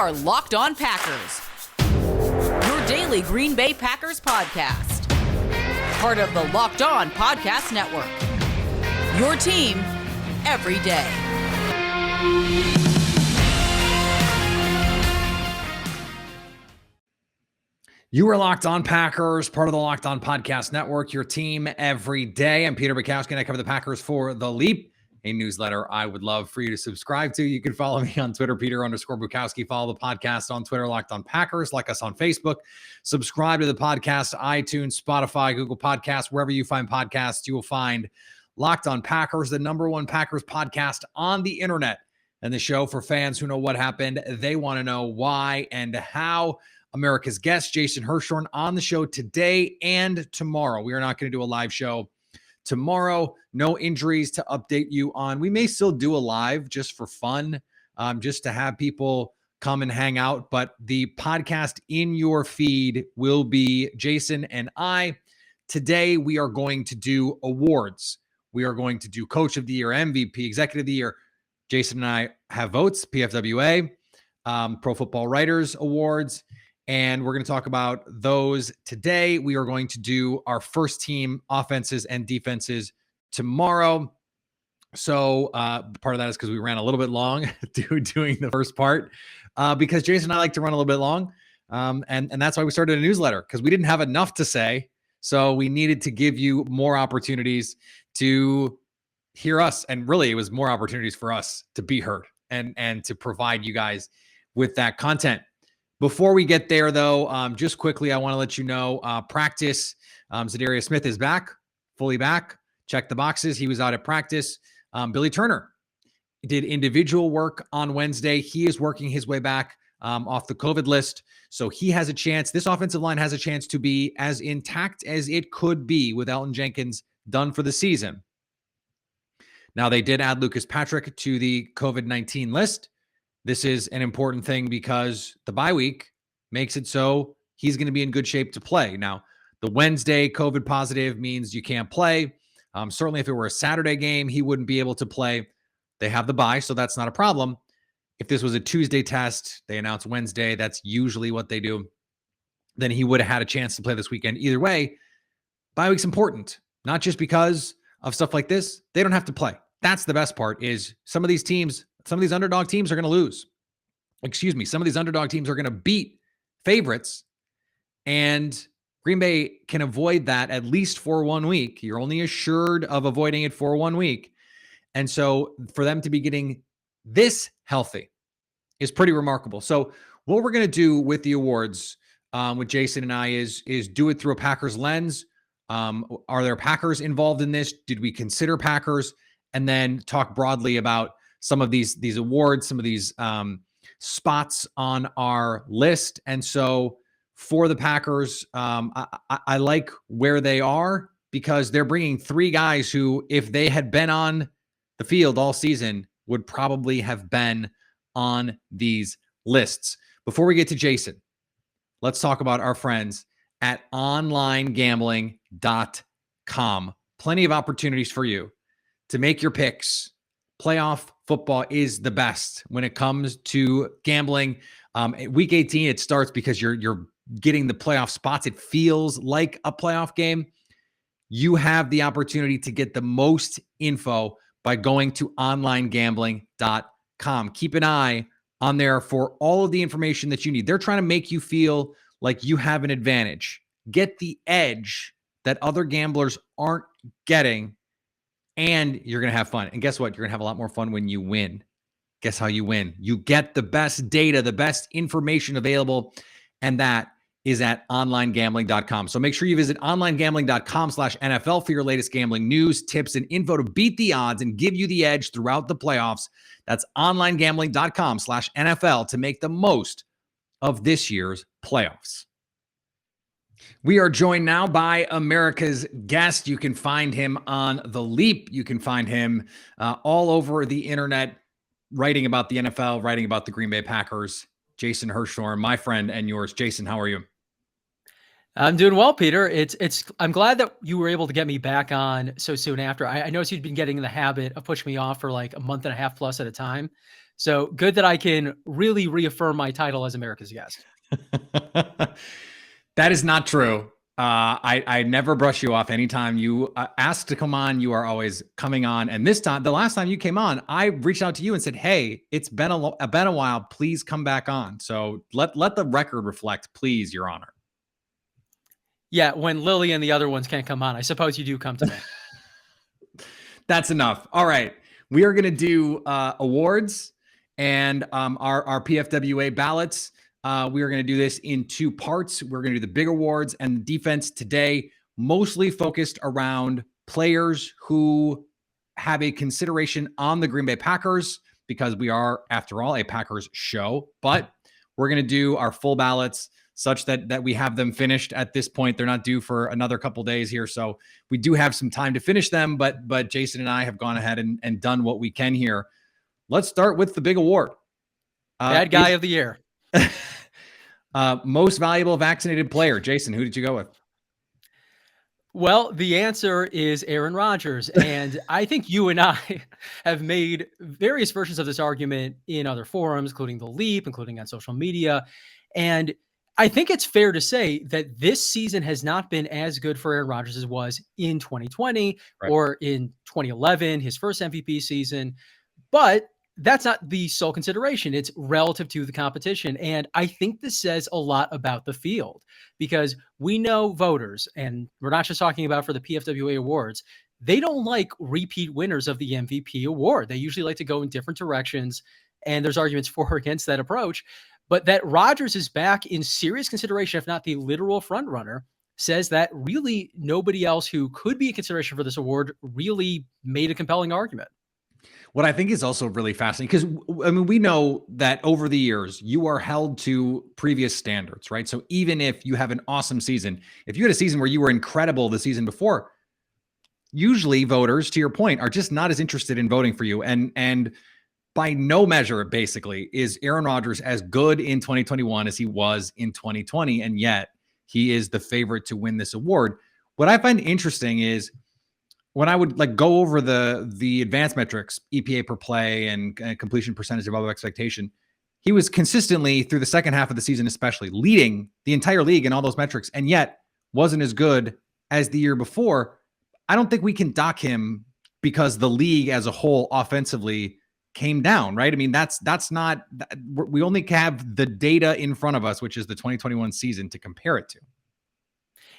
are Locked On Packers, your daily Green Bay Packers podcast. Part of the Locked On Podcast Network, your team every day. You are Locked On Packers, part of the Locked On Podcast Network, your team every day. I'm Peter Bukowski, and I cover the Packers for The Leap, a newsletter I would love for you to subscribe to. You can follow me on Twitter, Peter_Bukowski. Follow the podcast on Twitter, Locked On Packers. Like us on Facebook. Subscribe to the podcast, iTunes, Spotify, Google Podcasts. Wherever you find podcasts, you will find Locked On Packers, the #1 Packers podcast on the internet. And the show for fans who know what happened. They want to know why and how. America's guest, Jason Hirschhorn, on the show today and tomorrow. We are not going to do a live show tomorrow. No injuries to update you on. We may still do a live just for fun, just to have people come and hang out. But the podcast in your feed will be Jason and I. Today, we are going to do awards. We are going to do Coach of the Year, MVP, Executive of the Year. Jason and I have votes, PFWA, Pro Football Writers Awards. And we're going to talk about those today. We are going to do our first team offenses and defenses tomorrow. So part of that is because we ran a little bit long doing the first part because Jason and I like to run a little bit long. And that's why we started a newsletter, because we didn't have enough to say. So we needed to give you more opportunities to hear us. And really, it was more opportunities for us to be heard and to provide you guys with that content. Before we get there, though, just quickly, I want to let you know, practice, Zadarius Smith is back, fully back. Check the boxes. He was out at practice. Billy Turner did individual work on Wednesday. He is working his way back off the COVID list. So he has a chance. This offensive line has a chance to be as intact as it could be with Elton Jenkins done for the season. Now, they did add Lucas Patrick to the COVID-19 list. This is an important thing because the bye week makes it so he's going to be in good shape to play. Now, the Wednesday COVID positive means you can't play. Certainly, if it were a Saturday game, he wouldn't be able to play. They have the bye, so that's not a problem. If this was a Tuesday test, they announce Wednesday. That's usually what they do. Then he would have had a chance to play this weekend. Either way, bye week's important, not just because of stuff like this. They don't have to play. That's the best part is some of these teams, some of these underdog teams are going to lose. Some of these underdog teams are going to beat favorites, and Green Bay can avoid that at least for 1 week. You're only assured of avoiding it for 1 week. And so for them to be getting this healthy is pretty remarkable. So what we're going to do with the awards with Jason and I is do it through a Packers lens. Are there Packers involved in this? Did we consider Packers? And then talk broadly about some of these awards, some of these spots on our list. And so for the Packers, I like where they are because they're bringing 3 guys who, if they had been on the field all season, would probably have been on these lists. Before we get to Jason, let's talk about our friends at onlinegambling.com. Plenty of opportunities for you to make your picks. Playoff football is the best when it comes to gambling. Week 18, it starts because you're getting the playoff spots. It feels like a playoff game. You have the opportunity to get the most info by going to onlinegambling.com. Keep an eye on there for all of the information that you need. They're trying to make you feel like you have an advantage. Get the edge that other gamblers aren't getting, and you're going to have fun. And guess what? You're going to have a lot more fun when you win. Guess how you win? You get the best data, the best information available, and that is at onlinegambling.com. So make sure you visit onlinegambling.com/NFL for your latest gambling news, tips, and info to beat the odds and give you the edge throughout the playoffs. That's onlinegambling.com/NFL to make the most of this year's playoffs. We are joined now by America's guest. You can find him on The Leap. You can find him all over the internet, writing about the NFL, writing about the Green Bay Packers. Jason Hirschhorn, my friend and yours. Jason, how are you? I'm doing well, Peter. I'm glad that you were able to get me back on so soon after. I noticed you'd been getting in the habit of pushing me off for like a month and a half plus at a time. So good that I can really reaffirm my title as America's guest. That is not true. I never brush you off. Anytime you ask to come on, you are always coming on. And this time, the last time you came on, I reached out to you and said, "Hey, it's been a while. Please come back on." So let the record reflect, please, Your Honor. Yeah, when Lily and the other ones can't come on, I suppose you do come to me. That's enough. All right, we are going to do awards and our PFWA ballots. We are going to do this in two parts. We're going to do the big awards and defense today, mostly focused around players who have a consideration on the Green Bay Packers, because we are, after all, a Packers show. But we're going to do our full ballots such that we have them finished at this point. They're not due for another couple days here, so we do have some time to finish them. But Jason and I have gone ahead and done what we can here. Let's start with the big award. Bad guy of the year. Most valuable vaccinated player. Jason, who did you go with? Well, the answer is Aaron Rodgers. And I think you and I have made various versions of this argument in other forums, including The Leap, including on social media. And I think it's fair to say that this season has not been as good for Aaron Rodgers as it was in 2020 or in 2011, his first MVP season. But that's not the sole consideration. It's relative to the competition. And I think this says a lot about the field, because we know voters, and we're not just talking about for the PFWA awards, they don't like repeat winners of the MVP award. They usually like to go in different directions. And there's arguments for or against that approach. But that Rodgers is back in serious consideration, if not the literal front runner, says that really nobody else who could be a consideration for this award really made a compelling argument. What I think is also really fascinating, because I mean, we know that over the years, you are held to previous standards, right? So even if you have an awesome season, if you had a season where you were incredible the season before, usually voters, to your point, are just not as interested in voting for you. And by no measure, basically, is Aaron Rodgers as good in 2021 as he was in 2020. And yet he is the favorite to win this award. What I find interesting is, when I would like go over the advanced metrics, EPA per play and completion percentage above expectation, he was consistently through the second half of the season, especially leading the entire league in all those metrics, and yet wasn't as good as the year before. I don't think we can dock him because the league as a whole offensively came down, right? I mean, that's not, we only have the data in front of us, which is the 2021 season, to compare it to.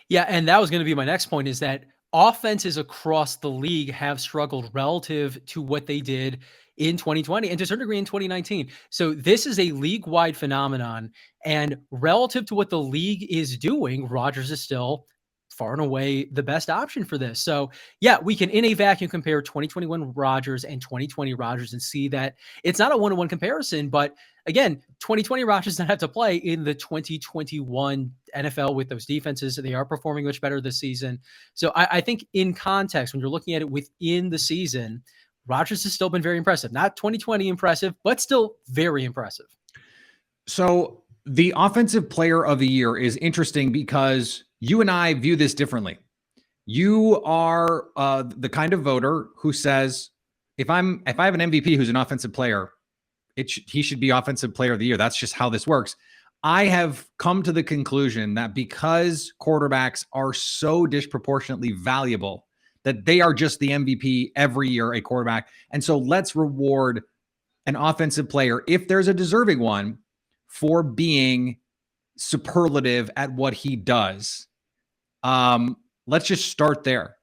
Yeah, and that was going to be my next point, is that offenses across the league have struggled relative to what they did in 2020 and to a certain degree in 2019. So this is a league-wide phenomenon, and relative to what the league is doing, Rodgers is still far and away the best option for this. So yeah, we can in a vacuum compare 2021 Rodgers and 2020 Rodgers and see that it's not a one-to-one comparison, but again, 2020 Rodgers does not have to play in the 2021 NFL with those defenses. They are performing much better this season. So I think in context, when you're looking at it within the season, Rodgers has still been very impressive. Not 2020 impressive, but still very impressive. So the offensive player of the year is interesting because you and I view this differently. You are the kind of voter who says, if I have an MVP who's an offensive player, he should be offensive player of the year. That's just how this works. I have come to the conclusion that because quarterbacks are so disproportionately valuable, that they are just the MVP every year, a quarterback. And so let's reward an offensive player, if there's a deserving one, for being superlative at what he does. Let's just start there.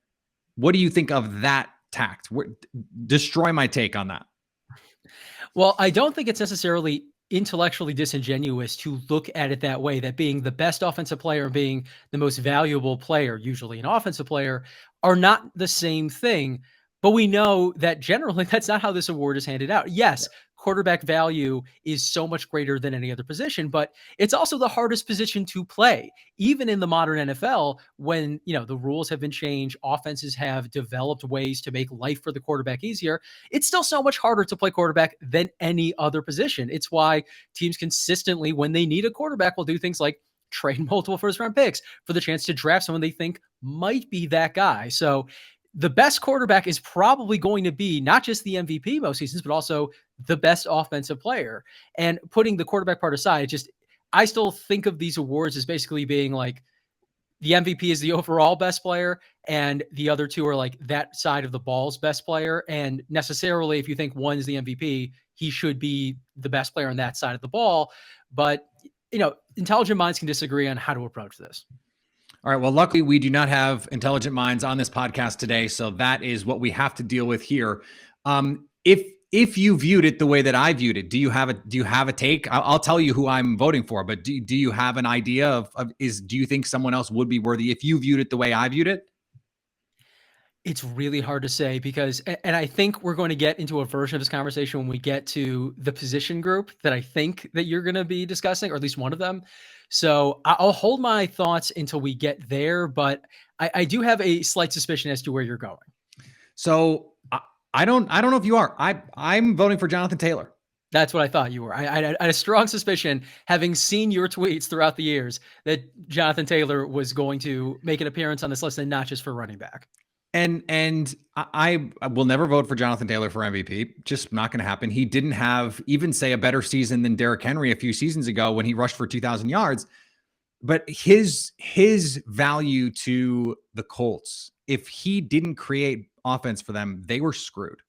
What do you think of that tact? Destroy my take on that. Well, I don't think it's necessarily intellectually disingenuous to look at it that way, that being the best offensive player and being the most valuable player, usually an offensive player, are not the same thing. But we know that generally that's not how this award is handed out. Yes, quarterback value is so much greater than any other position, but it's also the hardest position to play. Even in the modern NFL, when, the rules have been changed, offenses have developed ways to make life for the quarterback easier, it's still so much harder to play quarterback than any other position. It's why teams consistently, when they need a quarterback, will do things like trade multiple first-round picks for the chance to draft someone they think might be that guy. So the best quarterback is probably going to be not just the MVP most seasons, but also the best offensive player. And putting the quarterback part aside, I still think of these awards as basically being like the MVP is the overall best player, and the other two are like that side of the ball's best player. And necessarily, if you think one is the MVP, he should be the best player on that side of the ball. But, intelligent minds can disagree on how to approach this. All right. Well, luckily we do not have intelligent minds on this podcast today, so that is what we have to deal with here. If you viewed it the way that I viewed it, do you have a take? I'll tell you who I'm voting for, but do you have an idea do you think someone else would be worthy if you viewed it the way I viewed it? It's really hard to say because, and I think we're going to get into a version of this conversation when we get to the position group that I think that you're going to be discussing, or at least one of them. So I'll hold my thoughts until we get there, but I do have a slight suspicion as to where you're going. So I don't know if you are. I'm voting for Jonathan Taylor. That's what I thought you were. I had a strong suspicion, having seen your tweets throughout the years, that Jonathan Taylor was going to make an appearance on this list, and not just for running back. And I will never vote for Jonathan Taylor for MVP. Just not going to happen. He didn't have even say a better season than Derrick Henry a few seasons ago when he rushed for 2,000 yards. But his value to the Colts, if he didn't create offense for them, they were screwed.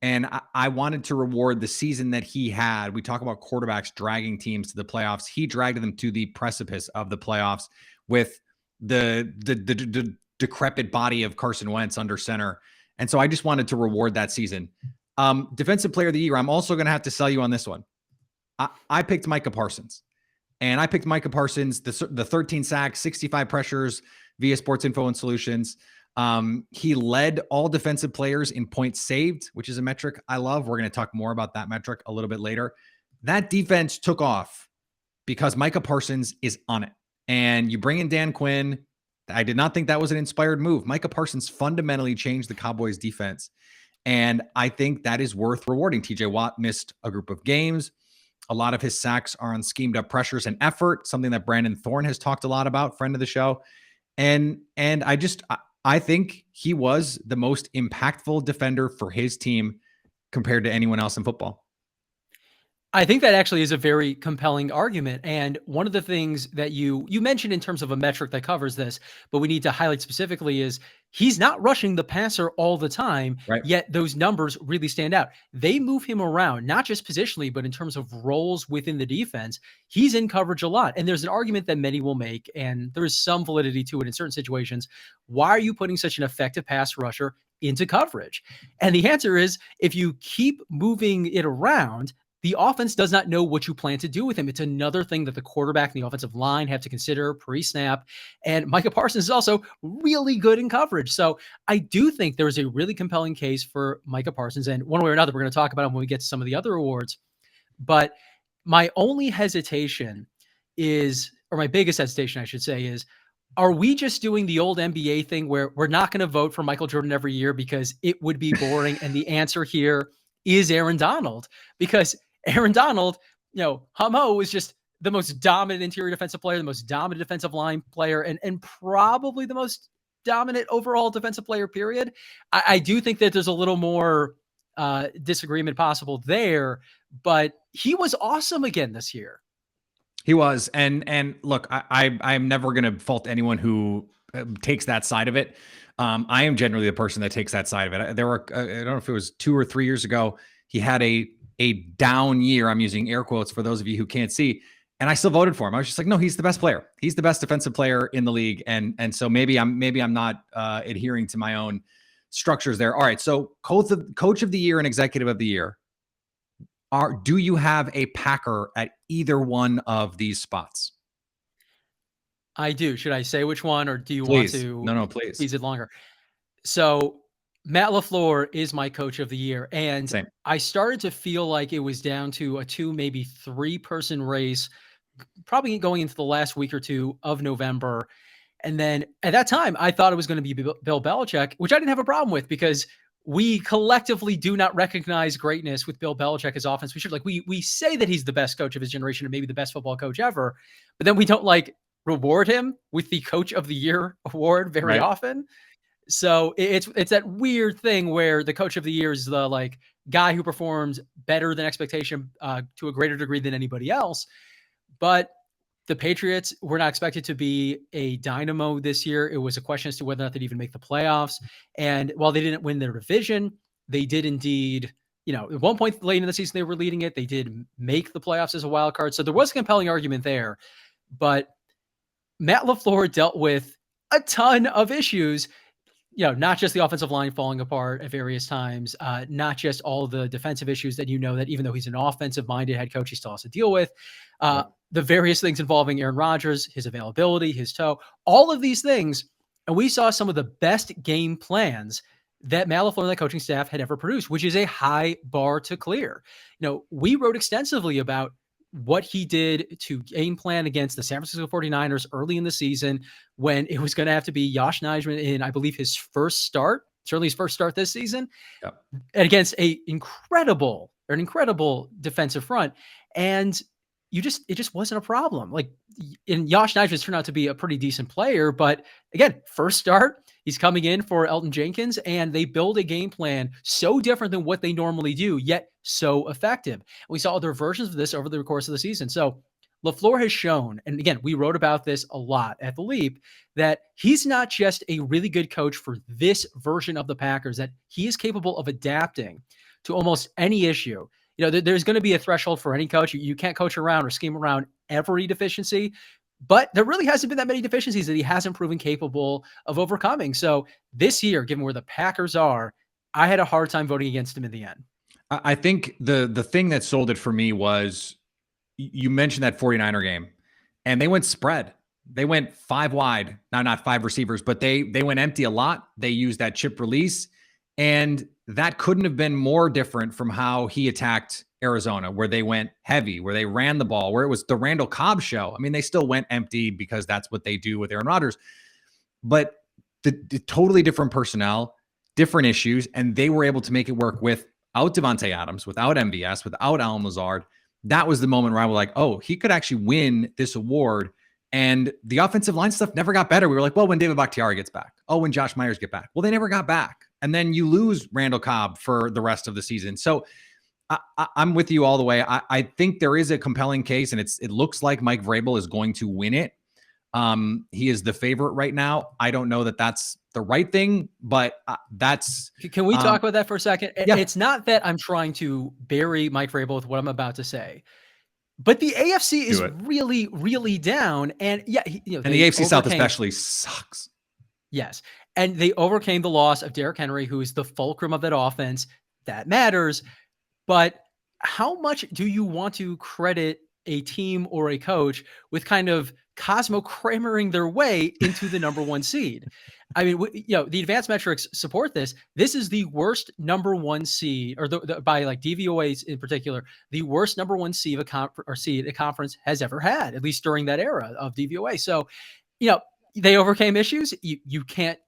And I wanted to reward the season that he had. We talk about quarterbacks dragging teams to the playoffs. He dragged them to the precipice of the playoffs with the decrepit body of Carson Wentz under center. And so I just wanted to reward that season. Defensive player of the year, I'm also going to have to sell you on this one. I picked Micah Parsons. And I picked Micah Parsons, the 13 sacks, 65 pressures via Sports Info and Solutions. He led all defensive players in points saved, which is a metric I love. We're going to talk more about that metric a little bit later. That defense took off because Micah Parsons is on it. And you bring in Dan Quinn. I did not think that was an inspired move. Micah Parsons fundamentally changed the Cowboys defense. And I think that is worth rewarding. TJ Watt missed a group of games. A lot of his sacks are on schemed up pressures and effort, something that Brandon Thorne has talked a lot about, friend of the show. And I think he was the most impactful defender for his team compared to anyone else in football. I think that actually is a very compelling argument. And one of the things that you mentioned in terms of a metric that covers this, but we need to highlight specifically, is he's not rushing the passer all the time, right? Yet those numbers really stand out. They move him around, not just positionally, but in terms of roles within the defense. He's in coverage a lot. And there's an argument that many will make, and there is some validity to it in certain situations. Why are you putting such an effective pass rusher into coverage? And the answer is, if you keep moving it around, the offense does not know what you plan to do with him. It's another thing that the quarterback and the offensive line have to consider pre-snap. And Micah Parsons is also really good in coverage. So I do think there is a really compelling case for Micah Parsons. And one way or another, we're going to talk about him when we get to some of the other awards. But my only hesitation is, or my biggest hesitation, I should say, is, are we just doing the old NBA thing where we're not going to vote for Michael Jordan every year because it would be boring? And the answer here is Aaron Donald, because Aaron Donald, Hamo is just the most dominant interior defensive player, the most dominant defensive line player, and probably the most dominant overall defensive player, period. I do think that there's a little more disagreement possible there, but he was awesome again this year. He was. And look, I'm never going to fault anyone who takes that side of it. I am generally the person that takes that side of it. There were, I don't know if it was 2 or 3 years ago, he had a down year. I'm using air quotes for those of you who can't see. And I still voted for him. I was just like, no, he's the best player. He's the best defensive player in the league. And so maybe I'm not adhering to my own structures there. All right. So coach of the year and executive of the year. Do you have a Packer at either one of these spots? I do. Should I say which one, or do you Please. want to? No, please. Tease it longer. So Matt LaFleur is my coach of the year. And Same. I started to feel like it was down to a 2, maybe 3-person race, probably going into the last week or two of November. And then at that time, I thought it was going to be Bill Belichick, which I didn't have a problem with, because we collectively do not recognize greatness with Bill Belichick as offense. We say that he's the best coach of his generation and maybe the best football coach ever, but then we don't reward him with the Coach of the Year award very Right. often. So it's that weird thing where the Coach of the Year is the like guy who performs better than expectation to a greater degree than anybody else. But the Patriots were not expected to be a dynamo this year. It was a question as to whether or not they'd even make the playoffs. And while they didn't win their division, they did indeed, at one point late in the season, they were leading it. They did make the playoffs as a wild card. So there was a compelling argument there. But Matt LaFleur dealt with a ton of issues, not just the offensive line falling apart at various times, not just all the defensive issues that that even though he's an offensive-minded head coach, he still has to deal with. The various things involving Aaron Rodgers, his availability, his toe, all of these things. And we saw some of the best game plans that Matt LaFleur and the coaching staff had ever produced, which is a high bar to clear. We wrote extensively about what he did to game plan against the San Francisco 49ers early in the season when it was going to have to be Josh Nijman in, I believe, his first start, certainly his first start this season, and against an incredible defensive front. And it just wasn't a problem. Like, and Josh Nijman's turned out to be a pretty decent player, but again, first start, he's coming in for Elton Jenkins, and they build a game plan so different than what they normally do, yet so effective. And we saw other versions of this over the course of the season. So LaFleur has shown, and again, we wrote about this a lot at The Leap, that he's not just a really good coach for this version of the Packers, that he is capable of adapting to almost any issue. There's going to be a threshold for any coach. You can't coach around or scheme around every deficiency, but there really hasn't been that many deficiencies that he hasn't proven capable of overcoming. So this year, given where the Packers are, I had a hard time voting against him in the end. I think the thing that sold it for me was you mentioned that 49er game, and they went spread. They went 5 wide. Now, not 5 receivers, but they went empty a lot. They used that chip release, and that couldn't have been more different from how he attacked Arizona, where they went heavy, where they ran the ball, where it was the Randall Cobb show. I mean, they still went empty because that's what they do with Aaron Rodgers, but the totally different personnel, different issues, and they were able to make it work without Devontae Adams, without MVS, without Allen Lazard. That was the moment where I was like, oh, he could actually win this award. And the offensive line stuff never got better. We were like, well, when David Bakhtiari gets back. Oh, when Josh Myers get back. Well, they never got back. And then you lose Randall Cobb for the rest of the season. So I'm with you all the way. I think there is a compelling case, and it looks like Mike Vrabel is going to win it. He is the favorite right now. I don't know that that's the right thing, but that's... Can we talk about that for a second? Yeah. It's not that I'm trying to bury Mike Vrabel with what I'm about to say, but the AFC is really, really down. And yeah, and the AFC South especially sucks. Yes. And they overcame the loss of Derrick Henry, who is the fulcrum of that offense. That matters. But how much do you want to credit a team or a coach with kind of Cosmo Kramering their way into the number 1 seed? I mean, the advanced metrics support this. This is the worst number 1 seed, or by like DVOAs in particular, the worst number 1 seed a conference has ever had, at least during that era of DVOA. So, they overcame issues. You can't,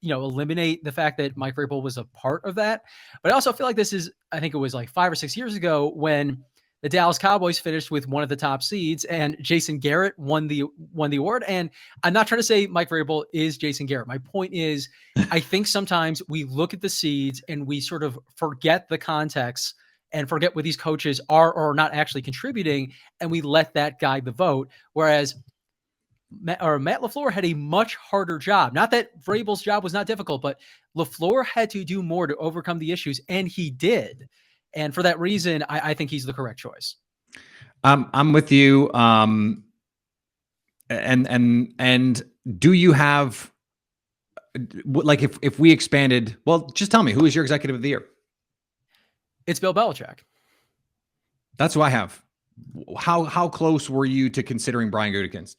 eliminate the fact that Mike Vrabel was a part of that. But I also feel like I think it was like 5 or 6 years ago when the Dallas Cowboys finished with one of the top seeds and Jason Garrett won the award. And I'm not trying to say Mike Vrabel is Jason Garrett. My point is, I think sometimes we look at the seeds and we sort of forget the context and forget what these coaches are or not actually contributing, and we let that guide the vote. Whereas Matt LaFleur had a much harder job. Not that Vrabel's job was not difficult, but LaFleur had to do more to overcome the issues, and he did. And for that reason, I think he's the correct choice. I'm with you. And do you have, like, if we expanded, well, just tell me, who is your executive of the year? It's Bill Belichick. That's who I have. How close were you to considering Brian Gutekunst?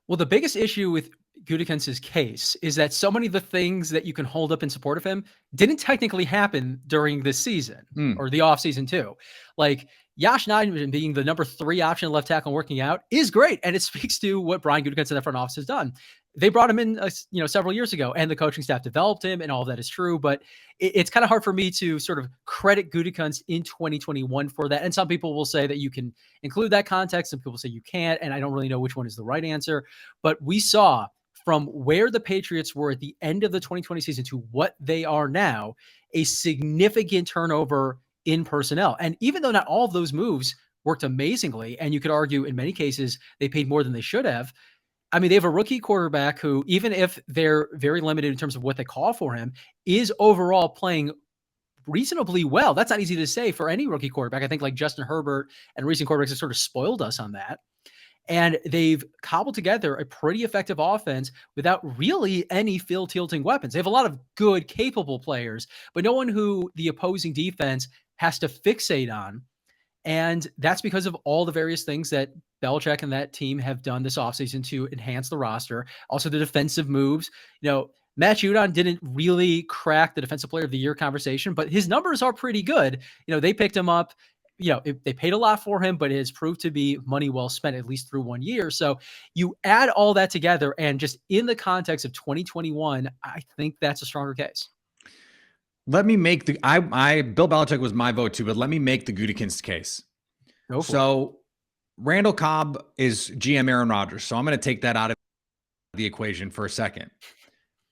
Well, the biggest issue with Gutekunst's case is that so many of the things that you can hold up in support of him didn't technically happen during this season or the offseason too. Like Josh Nijman being the number 3 option left tackle and working out is great. And it speaks to what Brian Gutekunst in the front office has done. they brought him in, several years ago, and the coaching staff developed him, and all of that is true. But it's kind of hard for me to sort of credit Gutekunst in 2021 for that. And some people will say that you can include that context. Some people say you can't, and I don't really know which one is the right answer. But we saw from where the Patriots were at the end of the 2020 season to what they are now, a significant turnover in personnel. And even though not all of those moves worked amazingly, and you could argue in many cases they paid more than they should have, I mean, they have a rookie quarterback who, even if they're very limited in terms of what they call for him, is overall playing reasonably well. That's not easy to say for any rookie quarterback. I think like Justin Herbert and recent quarterbacks have sort of spoiled us on that. And they've cobbled together a pretty effective offense without really any field-tilting weapons. They have a lot of good, capable players, but no one who the opposing defense has to fixate on. And that's because of all the various things that Belichick and that team have done this offseason to enhance the roster. Also the defensive moves. Matt Judon didn't really crack the defensive player of the year conversation, but his numbers are pretty good. They picked him up. They paid a lot for him, but it has proved to be money well spent, at least through 1 year. So you add all that together, and just in the context of 2021, I think that's a stronger case. Let me make Bill Belichick was my vote too, but let me make the Gutekunst case. So Randall Cobb is GM Aaron Rodgers. So I'm going to take that out of the equation for a second.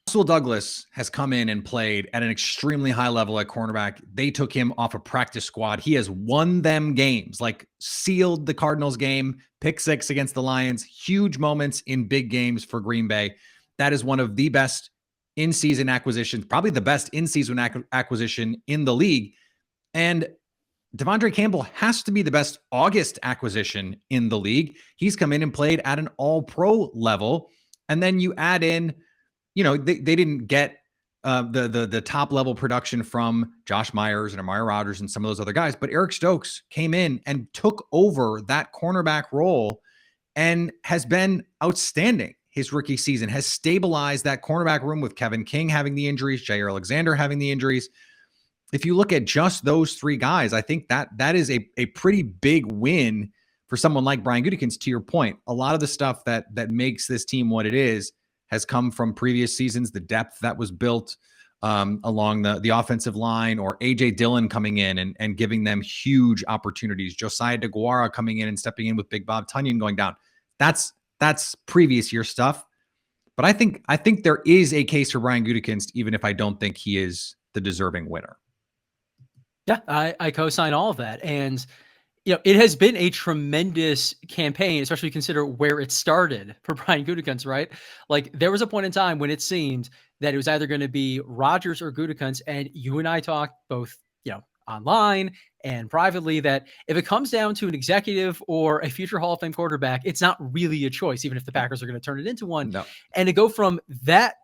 Russell Douglas has come in and played at an extremely high level at cornerback. They took him off a practice squad. He has won them games, like sealed the Cardinals game, pick 6 against the Lions, huge moments in big games for Green Bay. That is one of the best in-season acquisitions, probably the best in-season acquisition in the league. And Devondre Campbell has to be the best August acquisition in the league. He's come in and played at an all-pro level. And then you add in, they didn't get the top level production from Josh Myers and Amari Rodgers and some of those other guys, but Eric Stokes came in and took over that cornerback role and has been outstanding. His rookie season has stabilized that cornerback room with Kevin King having the injuries, Jair Alexander having the injuries. If you look at just those 3 guys, I think that is a pretty big win for someone like Brian Gutekunst. To your point, a lot of the stuff that makes this team what it is has come from previous seasons, the depth that was built along the offensive line, or A.J. Dillon coming in and giving them huge opportunities, Josiah DeGuara coming in and stepping in with Big Bob Tunyon going down. That's previous year stuff. But I think there is a case for Brian Gutekunst, even if I don't think he is the deserving winner. Yeah, I co-sign all of that. And, it has been a tremendous campaign, especially consider where it started for Brian Gutekunst, right? Like, there was a point in time when it seemed that it was either going to be Rodgers or Gutekunst. And you and I talked both, online and privately, that if it comes down to an executive or a future Hall of Fame quarterback, it's not really a choice, even if the Packers are going to turn it into one. No. And to go from that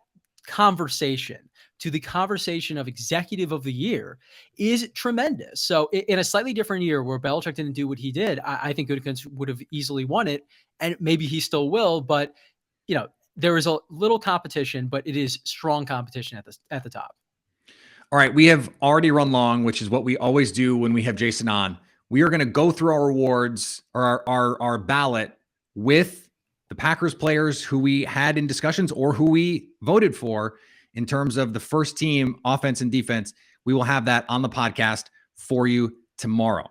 conversation to the conversation of executive of the year is tremendous. So in a slightly different year where Belichick didn't do what he did, I think Gutekunst would have easily won it, and maybe he still will. But there is a little competition, but it is strong competition at the top. All right, we have already run long, which is what we always do when we have Jason on. We are going to go through our awards or our ballot with the Packers players who we had in discussions or who we voted for in terms of the first team offense and defense. We will have that on the podcast for you tomorrow.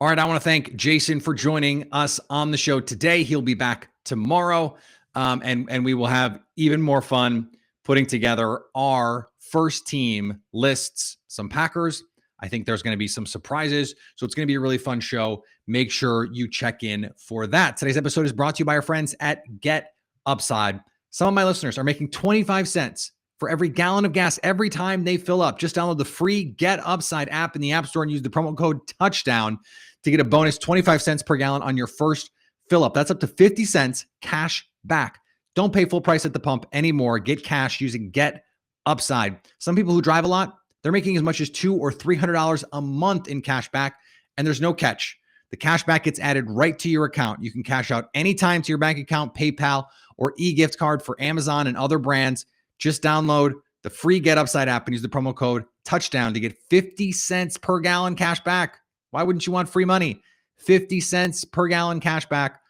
All right, I want to thank Jason for joining us on the show today. He'll be back tomorrow, and we will have even more fun putting together our first team lists. Some Packers. I think there's going to be some surprises, so it's going to be a really fun show. Make sure you check in for that. Today's episode is brought to you by our friends at Get Upside. Some of my listeners are making 25 cents for every gallon of gas every time they fill up. Just download the free Get Upside app in the App Store and use the promo code TOUCHDOWN to get a bonus 25 cents per gallon on your first fill up. That's up to 50 cents cash back. Don't pay full price at the pump anymore. Get cash using Get Upside. Some people who drive a lot, they're making as much as $200 or $300 a month in cash back, and there's no catch. The cash back gets added right to your account. You can cash out anytime to your bank account, PayPal, or e-gift card for Amazon and other brands. Just download the free Get Upside app and use the promo code TOUCHDOWN to get 50 cents per gallon cash back. Why wouldn't you want free money? 50 cents per gallon cash back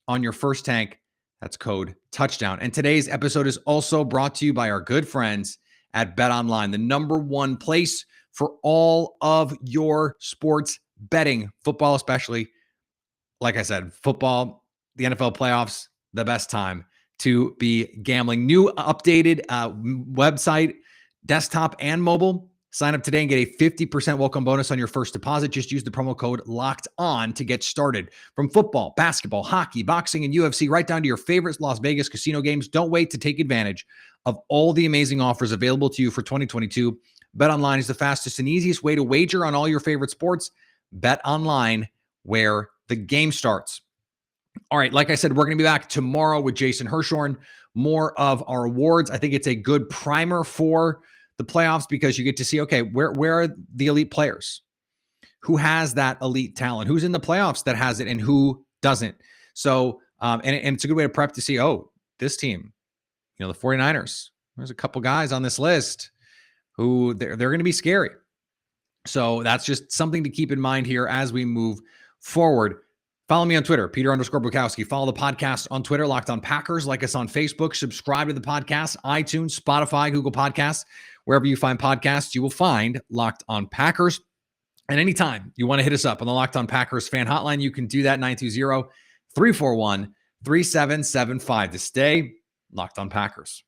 on your first tank. That's code touchdown. And today's episode is also brought to you by our good friends at BetOnline, the number one place for all of your sports betting, football especially. Like I said, football, the NFL playoffs, the best time to be gambling. New updated website, desktop and mobile. Sign up today and get a 50% welcome bonus on your first deposit. Just use the promo code Locked On to get started. From football, basketball, hockey, boxing, and UFC, right down to your favorite Las Vegas casino games. Don't wait to take advantage of all the amazing offers available to you for 2022. BetOnline is the fastest and easiest way to wager on all your favorite sports. BetOnline, where the game starts. All right, like I said, we're going to be back tomorrow with Jason Hirschhorn. More of our awards. I think it's a good primer for the playoffs because you get to see, okay, where are the elite players? Who has that elite talent? Who's in the playoffs that has it and who doesn't? So, and it's a good way to prep to see, oh, this team, the 49ers, there's a couple guys on this list who they're going to be scary. So that's just something to keep in mind here as we move forward. Follow me on Twitter, Peter_Bukowski. Follow the podcast on Twitter, Locked On Packers. Like us on Facebook. Subscribe to the podcast, iTunes, Spotify, Google Podcasts. Wherever you find podcasts, you will find Locked On Packers. And anytime you want to hit us up on the Locked On Packers fan hotline, you can do that, 920-341-3775 to stay Locked On Packers.